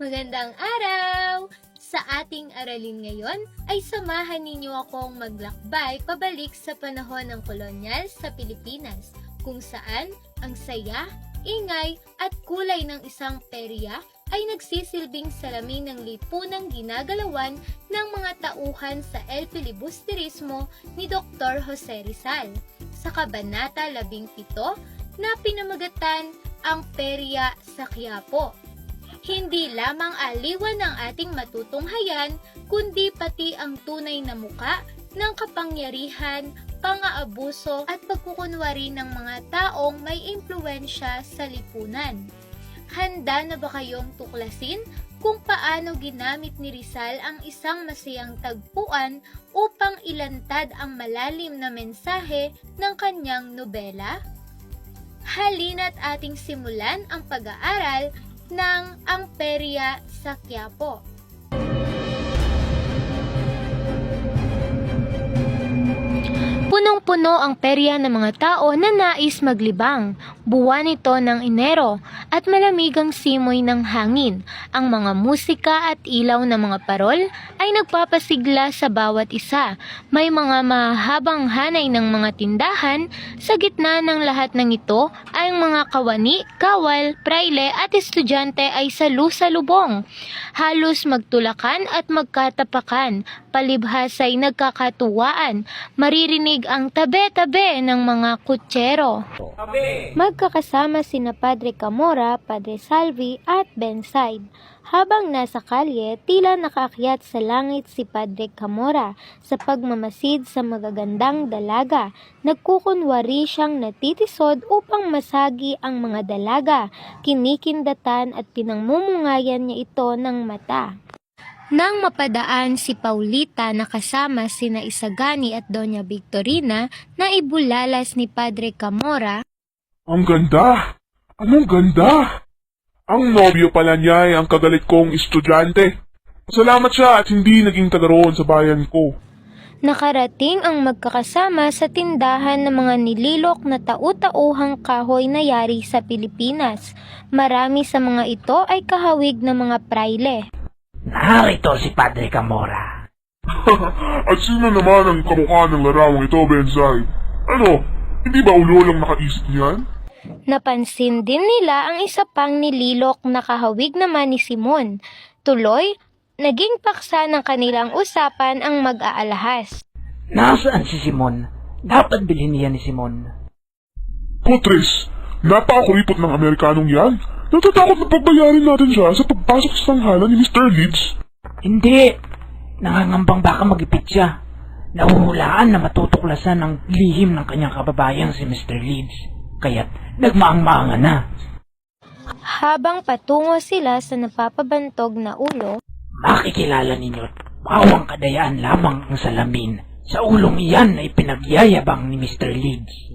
Magandang araw! Sa ating aralin ngayon ay samahan ninyo akong maglakbay pabalik sa panahon ng kolonyal sa Pilipinas, kung saan ang saya, ingay at kulay ng isang perya ay nagsisilbing salamin ng lipunang ginagalawan ng mga tauhan sa El Filibusterismo ni Dr. Jose Rizal sa Kabanata 17 na pinamagatan ang Perya sa Quiapo. Hindi lamang aliwan ng ating matutunghayan, kundi pati ang tunay na muka ng kapangyarihan, pang-aabuso at pagkukunwari ng mga taong may impluwensya sa lipunan. Handa na ba kayong tuklasin kung paano ginamit ni Rizal ang isang masayang tagpuan upang ilantad ang malalim na mensahe ng kanyang nobela? Halina't ating simulan ang pag-aaral ng Ang Perya sa Quiapo. Punong-puno ang perya ng mga tao na nais maglibang. Buwan ito ng Enero at malamig ang simoy ng hangin. Ang mga musika at ilaw ng mga parol ay nagpapasigla sa bawat isa. May mga mahabang hanay ng mga tindahan. Sa gitna ng lahat ng ito ay ang mga kawani, kawal, praile at estudyante ay salu-salubong. Halos magtulakan at magkatapakan. Palibhas ay nagkakatuwaan. Maririnig ang tabe-tabe ng mga kutsero. Magkakasama sina Padre Camora, Padre Salvi at Bensaid. Habang nasa kalye, tila nakaakyat sa langit si Padre Camora sa pagmamasid sa magagandang dalaga. Nagkukunwari siyang natitisod upang masagi ang mga dalaga. Kinikindatan at pinangmumungayan niya ito ng mata. Nang mapadaan si Paulita na kasama sina Isagani at Doña Victorina na ibulalas ni Padre Camora, Ang ganda! Anong ganda! Ang nobyo pala niya ay ang kagalit kong estudyante. Salamat siya at hindi naging taga roon sa bayan ko. nakarating ang magkakasama sa tindahan ng mga nililok na tau-tauhang kahoy na yari sa Pilipinas. Marami sa mga ito ay kahawig ng mga praile. Narito si Padre Camora. At sino naman ang kamukha ng larawang ito, Bensay? Ano? Hindi ba ulo lang nakaisip niyan? Napansin din nila ang isa pang nililok na kahawig naman ni Simon. Tuloy, naging paksa ng kanilang usapan ang mag-aalahas. Nasaan si Simon? Dapat bilhin niya ni Simon. Putres, napakakuripot ng Amerikanong yan. Natatakot na pagbayarin natin siya sa pagpasok sa tanghalan ni Mr. Leeds. Hindi! Nangangambang baka magipit siya. Nahuhulaan na matutuklasan ang lihim ng kanyang kababayang si Mr. Leeds. Kaya't nagmaang-maangan na. Habang patungo sila sa napapabantog na ulo, Makikilala ninyo't bawang kadayaan lamang ang salamin. Sa ulong iyan ay pinagyayabang ni Mr. Leeds.